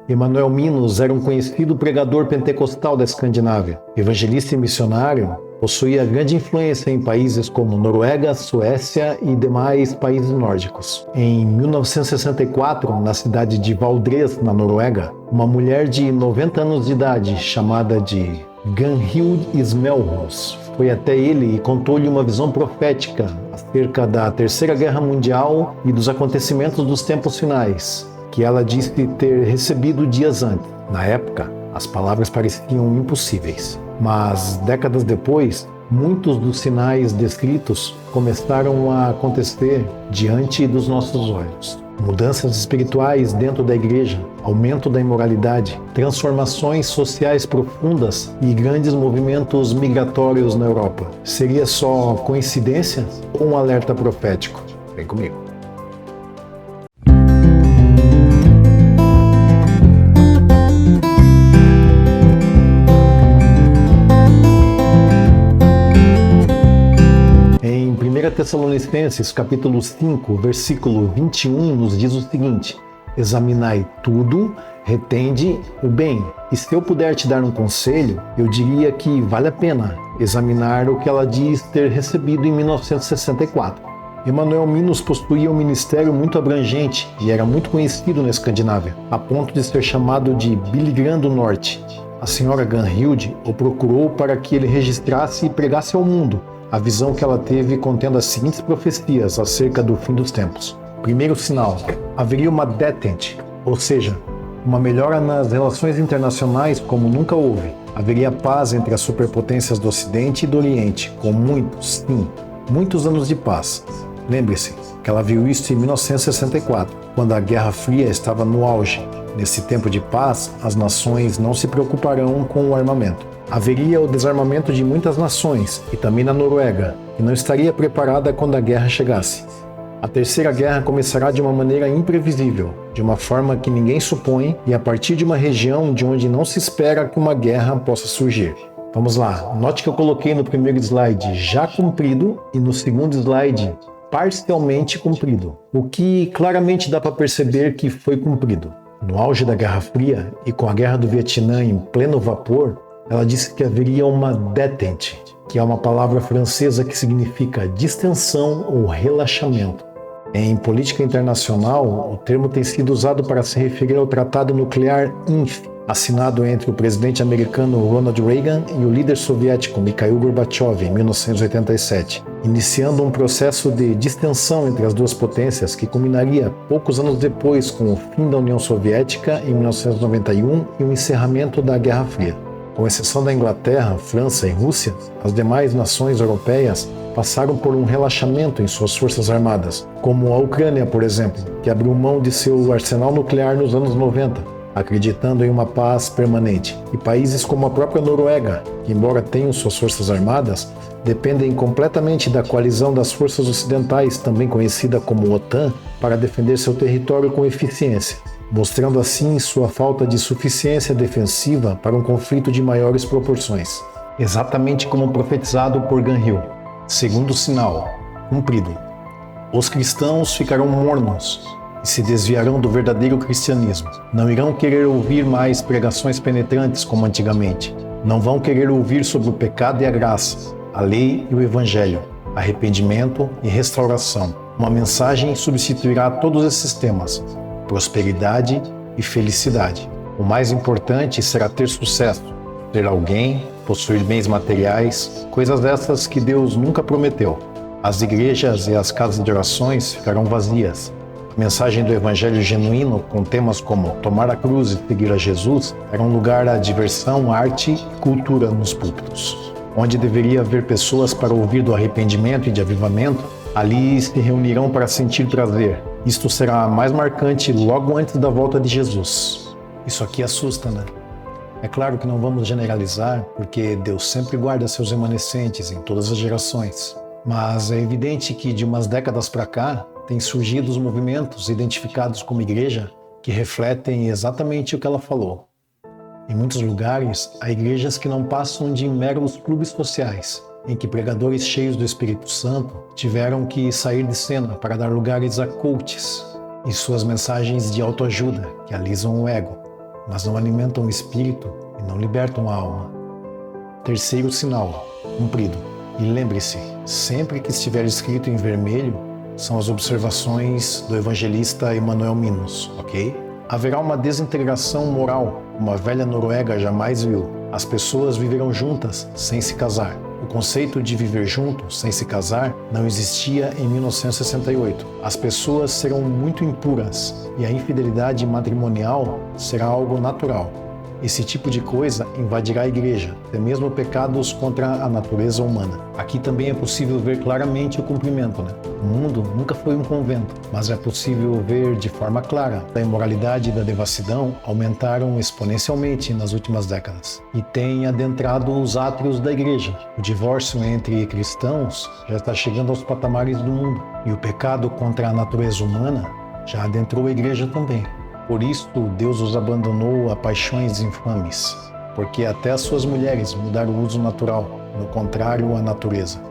Emanuel Minos era um conhecido pregador pentecostal da Escandinávia. Evangelista e missionário, possuía grande influência em países como Noruega, Suécia e demais países nórdicos. Em 1964, na cidade de Valdres, na Noruega, uma mulher de 90 anos de idade, chamada de Gunhild Smelhus, foi até ele e contou-lhe uma visão profética acerca da Terceira Guerra Mundial e dos acontecimentos dos tempos finais, que ela disse ter recebido dias antes. Na época, as palavras pareciam impossíveis, mas décadas depois, muitos dos sinais descritos começaram a acontecer diante dos nossos olhos. Mudanças espirituais dentro da igreja, aumento da imoralidade, transformações sociais profundas e grandes movimentos migratórios na Europa. Seria só coincidência ou um alerta profético? Vem comigo. Em 1 Tessalonicenses, capítulo 5, versículo 21, nos diz o seguinte: examinai tudo, retende o bem. E se eu puder te dar um conselho, eu diria que vale a pena examinar o que ela diz ter recebido em 1964. Emanuel Minos possuía um ministério muito abrangente e era muito conhecido na Escandinávia, a ponto de ser chamado de Billy Graham do Norte. A senhora Gunhild o procurou para que ele registrasse e pregasse ao mundo a visão que ela teve contendo as seguintes profecias acerca do fim dos tempos. Primeiro sinal: haveria uma détente, ou seja, uma melhora nas relações internacionais como nunca houve. Haveria paz entre as superpotências do Ocidente e do Oriente, com muitos anos de paz. Lembre-se que ela viu isso em 1964, quando a Guerra Fria estava no auge. Nesse tempo de paz, as nações não se preocuparão com o armamento. Haveria o desarmamento de muitas nações, e também na Noruega, que não estaria preparada quando a guerra chegasse. A Terceira Guerra começará de uma maneira imprevisível, de uma forma que ninguém supõe e a partir de uma região de onde não se espera que uma guerra possa surgir. Vamos lá, note que eu coloquei no primeiro slide já cumprido e no segundo slide parcialmente cumprido, o que claramente dá para perceber que foi cumprido. No auge da Guerra Fria e com a Guerra do Vietnã em pleno vapor, ela disse que haveria uma détente, que é uma palavra francesa que significa distensão ou relaxamento. Em política internacional, o termo tem sido usado para se referir ao Tratado Nuclear INF, assinado entre o presidente americano Ronald Reagan e o líder soviético Mikhail Gorbachev em 1987, iniciando um processo de distensão entre as duas potências que culminaria poucos anos depois com o fim da União Soviética em 1991 e o encerramento da Guerra Fria. Com exceção da Inglaterra, França e Rússia, as demais nações europeias passaram por um relaxamento em suas forças armadas, como a Ucrânia, por exemplo, que abriu mão de seu arsenal nuclear nos anos 90, acreditando em uma paz permanente. E países como a própria Noruega, que embora tenham suas forças armadas, dependem completamente da coalizão das forças ocidentais, também conhecida como OTAN, para defender seu território com eficiência, mostrando assim sua falta de suficiência defensiva para um conflito de maiores proporções. Exatamente como profetizado por Gunhild. Segundo sinal, cumprido. Os cristãos ficarão mornos e se desviarão do verdadeiro cristianismo. Não irão querer ouvir mais pregações penetrantes como antigamente. Não vão querer ouvir sobre o pecado e a graça, a lei e o evangelho, arrependimento e restauração. Uma mensagem substituirá todos esses temas: prosperidade e felicidade. O mais importante será ter sucesso, ter alguém, possuir bens materiais, coisas dessas que Deus nunca prometeu. As igrejas e as casas de orações ficarão vazias. A mensagem do evangelho genuíno, com temas como tomar a cruz e seguir a Jesus, era um lugar a diversão, arte e cultura nos púlpitos. Onde deveria haver pessoas para ouvir do arrependimento e de avivamento, ali se reunirão para sentir prazer. Isto será mais marcante logo antes da volta de Jesus. Isso aqui assusta, né? É claro que não vamos generalizar, porque Deus sempre guarda seus remanescentes em todas as gerações. Mas é evidente que de umas décadas para cá, têm surgido os movimentos identificados como igreja que refletem exatamente o que ela falou. Em muitos lugares, há igrejas que não passam de meros clubes sociais, em que pregadores cheios do Espírito Santo tiveram que sair de cena para dar lugares a coaches e suas mensagens de autoajuda que alisam o ego. mas não alimentam o espírito e não libertam a alma. Terceiro sinal, cumprido. E lembre-se, sempre que estiver escrito em vermelho, são as observações do evangelista Emanuel Minos, ok? Haverá uma desintegração moral, como a velha Noruega jamais viu. As pessoas viverão juntas sem se casar. O conceito de viver junto, sem se casar, não existia em 1968. As pessoas serão muito impuras e a infidelidade matrimonial será algo natural. Esse tipo de coisa invadirá a igreja, até mesmo pecados contra a natureza humana. Aqui também é possível ver claramente o cumprimento, né? O mundo nunca foi um convento, mas é possível ver de forma clara. A imoralidade e da devassidão aumentaram exponencialmente nas últimas décadas e têm adentrado os átrios da igreja. O divórcio entre cristãos já está chegando aos patamares do mundo e o pecado contra a natureza humana já adentrou a igreja também. Por isso, Deus os abandonou a paixões infames, porque até as suas mulheres mudaram o uso natural, no contrário à natureza.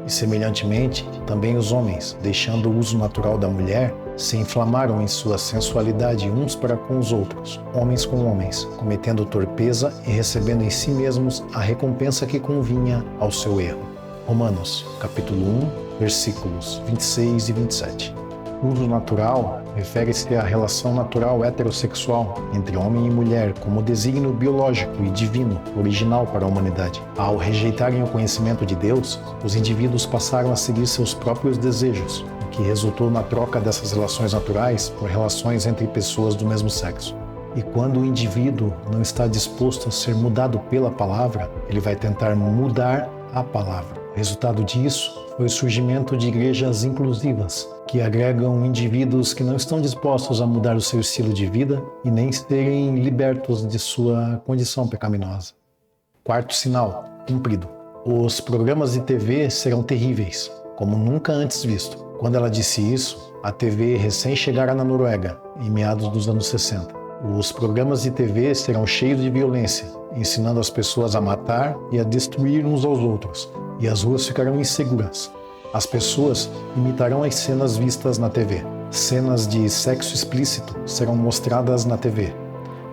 E, semelhantemente, também os homens, deixando o uso natural da mulher, se inflamaram em sua sensualidade uns para com os outros, homens com homens, cometendo torpeza e recebendo em si mesmos a recompensa que convinha ao seu erro. Romanos, capítulo 1, versículos 26 e 27. Uso natural refere-se à relação natural heterossexual entre homem e mulher como desígnio biológico e divino, original para a humanidade. Ao rejeitarem o conhecimento de Deus, os indivíduos passaram a seguir seus próprios desejos, o que resultou na troca dessas relações naturais por relações entre pessoas do mesmo sexo. E quando o indivíduo não está disposto a ser mudado pela palavra, ele vai tentar mudar a palavra. O resultado disso foi o surgimento de igrejas inclusivas, que agregam indivíduos que não estão dispostos a mudar o seu estilo de vida e nem serem libertos de sua condição pecaminosa. Quarto sinal, cumprido. Os programas de TV serão terríveis, como nunca antes visto. Quando ela disse isso, a TV recém chegara na Noruega, em meados dos anos 60. Os programas de TV serão cheios de violência, ensinando as pessoas a matar e a destruir uns aos outros, e as ruas ficarão inseguras. As pessoas imitarão as cenas vistas na TV. Cenas de sexo explícito serão mostradas na TV.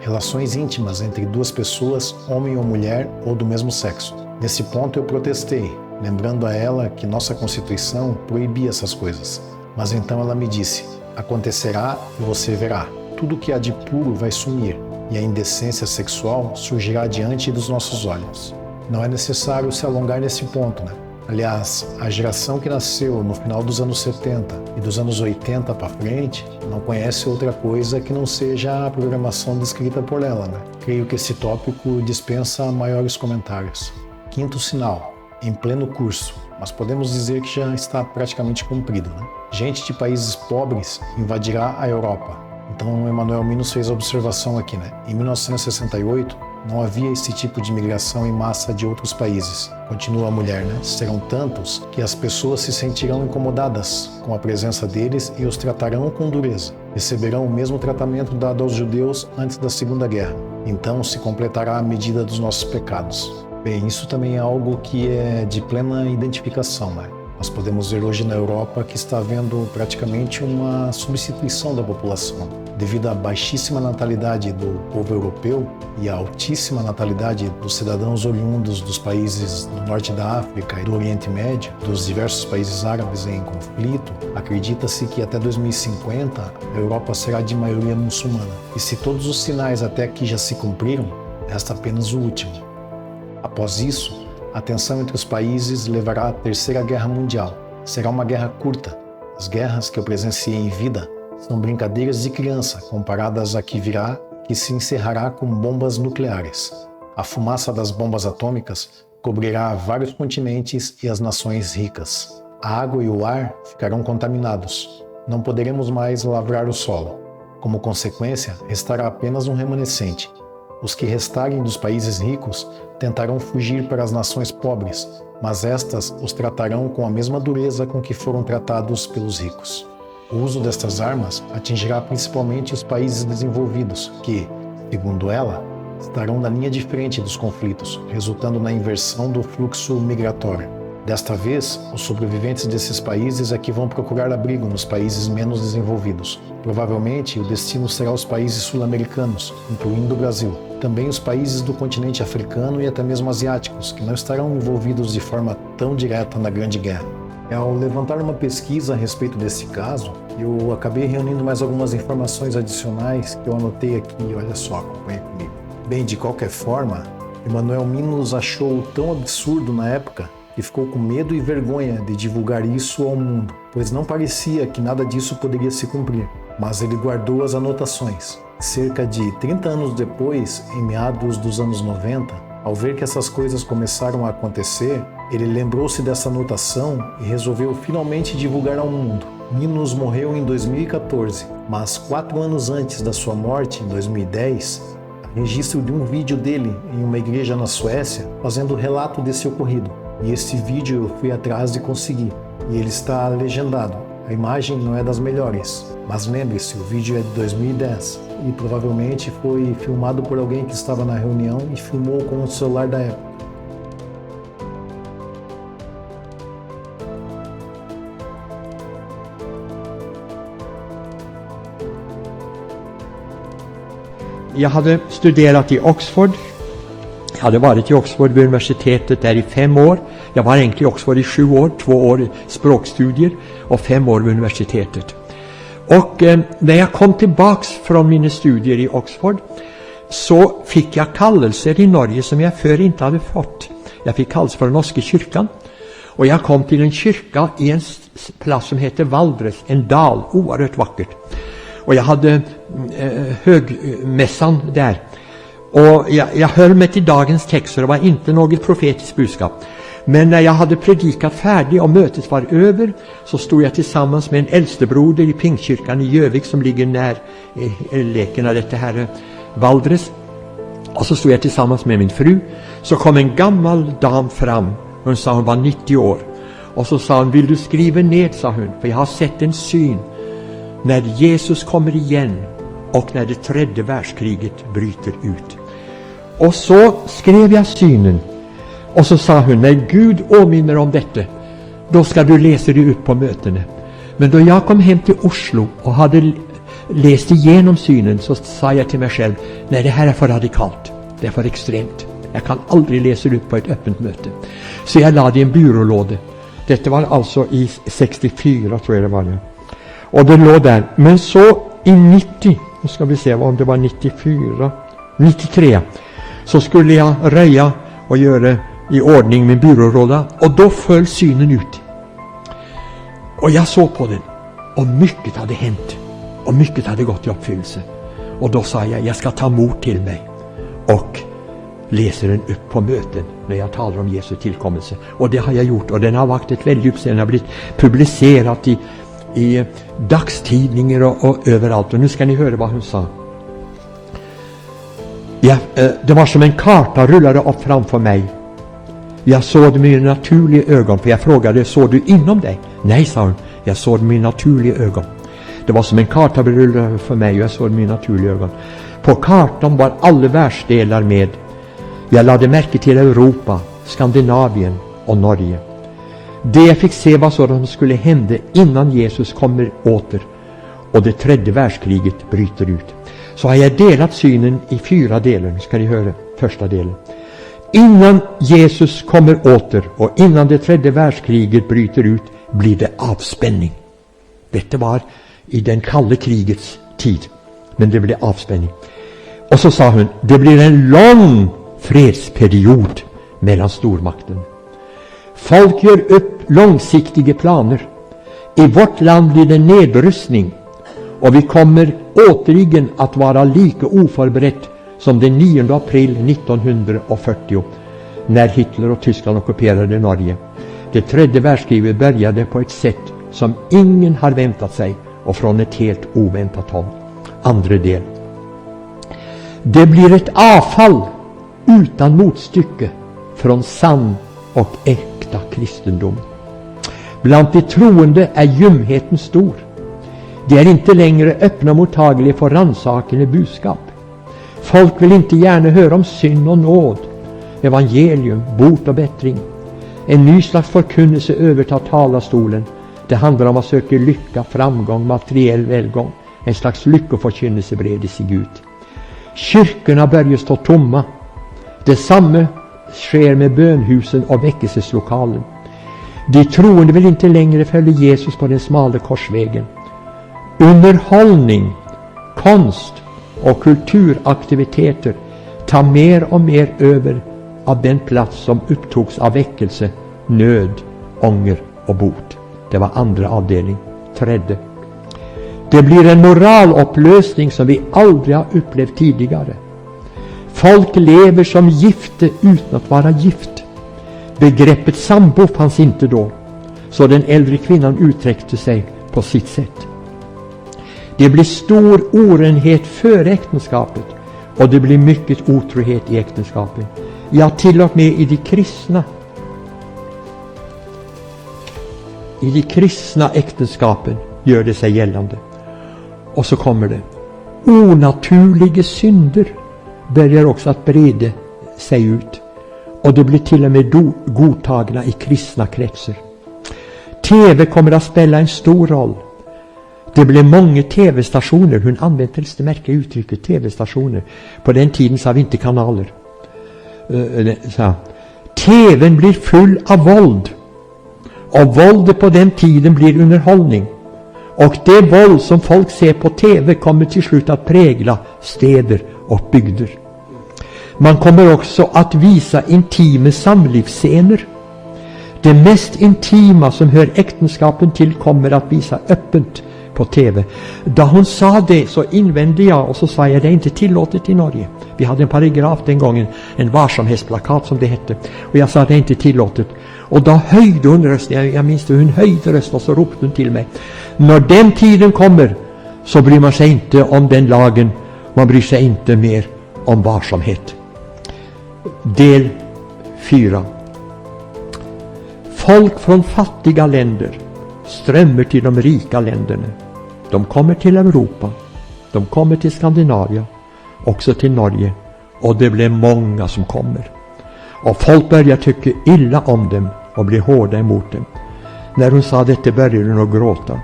Relações íntimas entre duas pessoas, homem ou mulher, ou do mesmo sexo. Nesse ponto eu protestei, lembrando a ela que nossa Constituição proibia essas coisas. Mas então ela me disse: acontecerá e você verá. Tudo que há de puro vai sumir, e a indecência sexual surgirá diante dos nossos olhos. Não é necessário se alongar nesse ponto, né? Aliás, a geração que nasceu no final dos anos 70 e dos anos 80 para frente não conhece outra coisa que não seja a programação descrita por ela, né? Creio que esse tópico dispensa maiores comentários. Quinto sinal, em pleno curso, mas podemos dizer que já está praticamente cumprido, né? Gente de países pobres invadirá a Europa. Então, Emanuel Minos fez a observação aqui, né? Em 1968, não havia esse tipo de migração em massa de outros países. Continua a mulher, né? Serão tantos que as pessoas se sentirão incomodadas com a presença deles e os tratarão com dureza. Receberão o mesmo tratamento dado aos judeus antes da Segunda Guerra. Então se completará a medida dos nossos pecados. Bem, isso também é algo que é de plena identificação, né? Nós podemos ver hoje na Europa que está havendo praticamente uma substituição da população. Devido à baixíssima natalidade do povo europeu e à altíssima natalidade dos cidadãos oriundos dos países do norte da África e do Oriente Médio, dos diversos países árabes em conflito, acredita-se que até 2050 a Europa será de maioria muçulmana. E se todos os sinais até aqui já se cumpriram, resta apenas o último. Após isso, a tensão entre os países levará à Terceira Guerra Mundial. Será uma guerra curta. As guerras que eu presenciei em vida são brincadeiras de criança comparadas à que virá, que se encerrará com bombas nucleares. A fumaça das bombas atômicas cobrirá vários continentes e as nações ricas. A água e o ar ficarão contaminados. Não poderemos mais lavrar o solo. Como consequência, restará apenas um remanescente. Os que restarem dos países ricos tentarão fugir para as nações pobres, mas estas os tratarão com a mesma dureza com que foram tratados pelos ricos. O uso destas armas atingirá principalmente os países desenvolvidos, que, segundo ela, estarão na linha de frente dos conflitos, resultando na inversão do fluxo migratório. Desta vez, os sobreviventes desses países é que vão procurar abrigo nos países menos desenvolvidos. Provavelmente, o destino será os países sul-americanos, incluindo o Brasil. Também os países do continente africano e até mesmo asiáticos, que não estarão envolvidos de forma tão direta na Grande Guerra. Ao levantar uma pesquisa a respeito desse caso, eu acabei reunindo mais algumas informações adicionais que eu anotei aqui, olha só, acompanha comigo. Bem, de qualquer forma, Emanuel Minos achou tão absurdo na época que ficou com medo e vergonha de divulgar isso ao mundo, pois não parecia que nada disso poderia se cumprir. Mas ele guardou as anotações. Cerca de 30 anos depois, em meados dos anos 90, ao ver que essas coisas começaram a acontecer, ele lembrou-se dessa anotação e resolveu finalmente divulgar ao mundo. Minos morreu em 2014, mas 4 anos antes da sua morte, em 2010, há registro de um vídeo dele em uma igreja na Suécia fazendo o relato desse ocorrido. E esse vídeo eu fui atrás de conseguir, e ele está legendado. A imagem não é das melhores, mas lembre-se, o vídeo é de 2010 e provavelmente foi filmado por alguém que estava na reunião e filmou com o celular da época. Jag hade studerat i Oxford. Jag hade varit i Oxford vid universitetet där i 5 år. Jag var egentligen i Oxford i 7 år, 2 år i språkstudier och 5 år vid universitetet. Och när jag kom tillbaks från mina studier i Oxford så fick jag kallelser i Norge som jag förr inte hade fått. Jag fick kallelse från Norska kyrkan och jag kom till en kyrka i en plats som heter Valdres, en dal, oerhört vackert. Och jag hade högmässan där. Och jag höll mig till dagens text, så det var inte något profetiskt budskap. Men när jag hade predikat färdig och mötet var över, så stod jag tillsammans med en äldstebroder i Pingstkyrkan i Jövik som ligger när leken av detta här Valdres. Och så stod jag tillsammans med min fru. Så kom en gammal dam fram. Hon sa hon var 90 år. Och så sa hon, vill du skriva ner, sa hon, för jag har sett en syn när Jesus kommer igen och när det 3:e världskriget bryter ut. Och så skrev jag synen. Och så sa hon, när Gud åminner om detta, då ska du läsa det ut på mötena. Men då jag kom hem till Oslo och hade läst igenom synen, så sa jag till mig själv, nej, det här är för radikalt. Det är för extremt. Jag kan aldrig läsa det ut på ett öppet möte. Så jag lade i en byrålåda. Detta var alltså i 64, tror jag det var nu. Och det låg där. Men så i 90, nu ska vi se om det var 94, 93, så skulle jag röja och göra i ordning min byrålåda. Och då föll synen ut. Och jag såg på den. Och mycket hade hänt. Och mycket hade gått i uppfyllelse. Och då sa jag ska ta mod till mig. Och läser den upp på möten när jag talar om Jesu tillkommelse. Och det har jag gjort. Och den har varit ett väldigt uppseende. Den har blivit publicerat i dagstidningar och överallt. Och nu ska ni höra vad hon sa. Ja, det var som en karta rullade upp framför mig. Jag såg det med mina naturliga ögon. För jag frågade, såg du inom dig? Nej, sa hon. Jag såg det med mina naturliga ögon. Det var som en karta rullade för mig och jag såg det med mina naturliga ögon. På kartan var alla världsdelar med. Jag lade märke till Europa, Skandinavien och Norge. Det jag fick se var så som skulle hända innan Jesus kommer åter och det 3:e världskriget bryter ut. Så har jag delat synen i 4 delar. Nu ska ni höra första delen. Innan Jesus kommer åter och innan det 3:e världskriget bryter ut blir det avspänning. Detta var i den kalla krigets tid. Men det blir avspänning. Och så sa hon, det blir en lång fredsperiod mellan stormakten. Folk gör upp långsiktiga planer. I vårt land blir det nedrustning. Och vi kommer återigen att vara lika oförberett som den 9 april 1940 när Hitler och Tyskland ockuperade Norge. Det 3:e världskriget började på ett sätt som ingen har väntat sig och från ett helt oväntat håll. Andra del. Det blir ett avfall utan motstycke från sann och äkta kristendom. Bland de troende är ljumheten stor. De är inte längre öppna mottagliga för rannsakande budskap. Folk vill inte gärna höra om synd och nåd, evangelium, bot och bättring. En ny slags förkunnelse övertar talarstolen. Det handlar om att söka lycka, framgång, materiell välgång. En slags lyckoförkynnelse breder sig ut. Kyrkorna börjar stå tomma. Detsamma sker med bönhusen och väckelseslokalen. De troende vill inte längre följa Jesus på den smala korsvägen. Underhållning, konst och kulturaktiviteter tar mer och mer över av den plats som upptogs av väckelse, nöd, ånger och bot. Det var andra avdelning. Tredje. Det blir en moralupplösning som vi aldrig har upplevt tidigare. Folk lever som gifte utan att vara gift. Begreppet sambo fanns inte då, så den äldre kvinnan uttryckte sig på sitt sätt. Det blir stor orenhet före äktenskapet och det blir mycket otrohet i äktenskapet. Ja, till och med i de kristna äktenskapen gör det sig gällande. Och så kommer det. Onaturliga synder börjar också att breda sig ut. Och det blir till och med godtagna i kristna kretsar. TV kommer att spela en stor roll. Det blev många TV-stationer. Hon använde helst det märkliga uttrycket TV-stationer. På den tiden så har vi inte kanaler. TVn blir full av våld. Och våldet på den tiden blir underhållning. Och det våld som folk ser på TV kommer till slut att prägla städer och bygder. Man kommer också att visa intima samlivsscener. Det mest intima som hör äktenskapen till kommer att visa öppet på TV. Då hon sa det så invände jag och så sa jag det är inte tillåtet i Norge. Vi hade en paragraf den gången, en varsamhetsplakat som det hette. Och jag sa det är inte tillåtet. Och då höjde hon rösten, jag minns det, hon höjde rösten och så ropade hon till mig. När den tiden kommer så bryr man sig inte om den lagen, man bryr sig inte mer om varsamhet. Del 4. Folk från fattiga länder strömmar till de rika länderna. De kommer till Europa, de kommer till Skandinavien, också till Norge, och det blir många som kommer. Och folk börjar tycka illa om dem och blir hårda emot dem. När hon sa detta började hon att gråta.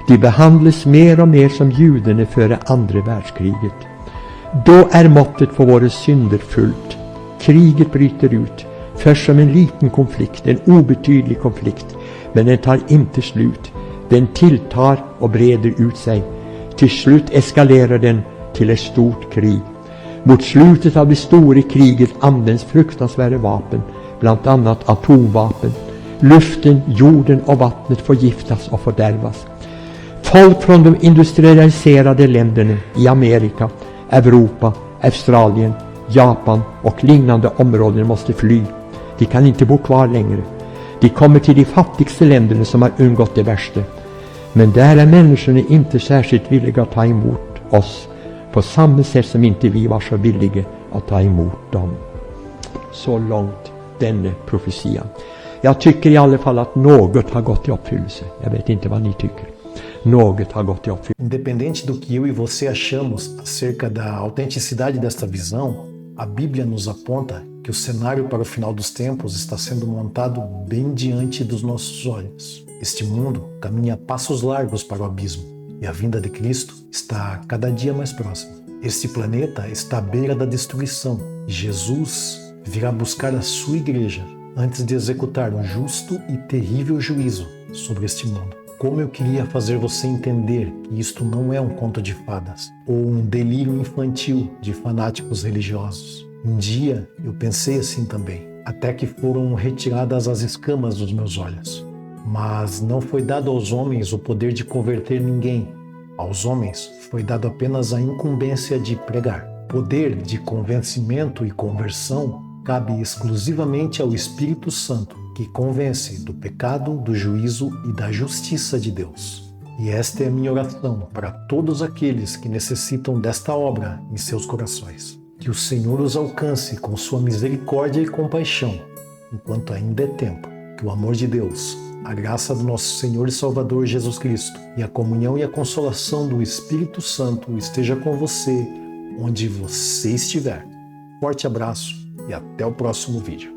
De behandlas mer och mer som judarna före andra världskriget. Då är måttet för våra synder fullt. Kriget bryter ut, först som en liten konflikt, en obetydlig konflikt, men den tar inte slut. Den tilltar och breder ut sig. Till slut eskalerar den till ett stort krig. Mot slutet av det stora kriget används fruktansvärda vapen, bland annat atomvapen. Luften, jorden och vattnet förgiftas och fördärvas. Folk från de industrialiserade länderna i Amerika, Europa, Australien, Japan och liknande områden måste fly. De kan inte bo kvar längre. De kommer till de fattigaste länderna som har undgått det värsta. Men där är människorna inte särskilt villiga att ta emot oss på samma sätt som inte vi var så villiga att ta emot dem. Så långt denna profetia. Jag tycker i alla fall att något har gått i uppfyllelse. Jag vet inte vad ni tycker. Något har gått i uppfyllelse. Independente do que eu e você achamos acerca da autenticidade desta visão, a Bíblia nos aponta que o cenário para o final dos tempos está sendo montado bem diante dos nossos olhos. Este mundo caminha a passos largos para o abismo e a vinda de Cristo está cada dia mais próxima. Este planeta está à beira da destruição e Jesus virá buscar a sua igreja antes de executar um justo e terrível juízo sobre este mundo. Como eu queria fazer você entender que isto não é um conto de fadas ou um delírio infantil de fanáticos religiosos. Um dia eu pensei assim também, até que foram retiradas as escamas dos meus olhos. Mas não foi dado aos homens o poder de converter ninguém. Aos homens foi dado apenas a incumbência de pregar. Poder de convencimento e conversão cabe exclusivamente ao Espírito Santo, que convence do pecado, do juízo e da justiça de Deus. E esta é a minha oração para todos aqueles que necessitam desta obra em seus corações. Que o Senhor os alcance com sua misericórdia e compaixão, enquanto ainda é tempo. Que o amor de Deus, a graça do nosso Senhor e Salvador Jesus Cristo e a comunhão e a consolação do Espírito Santo esteja com você, onde você estiver. Forte abraço e até o próximo vídeo.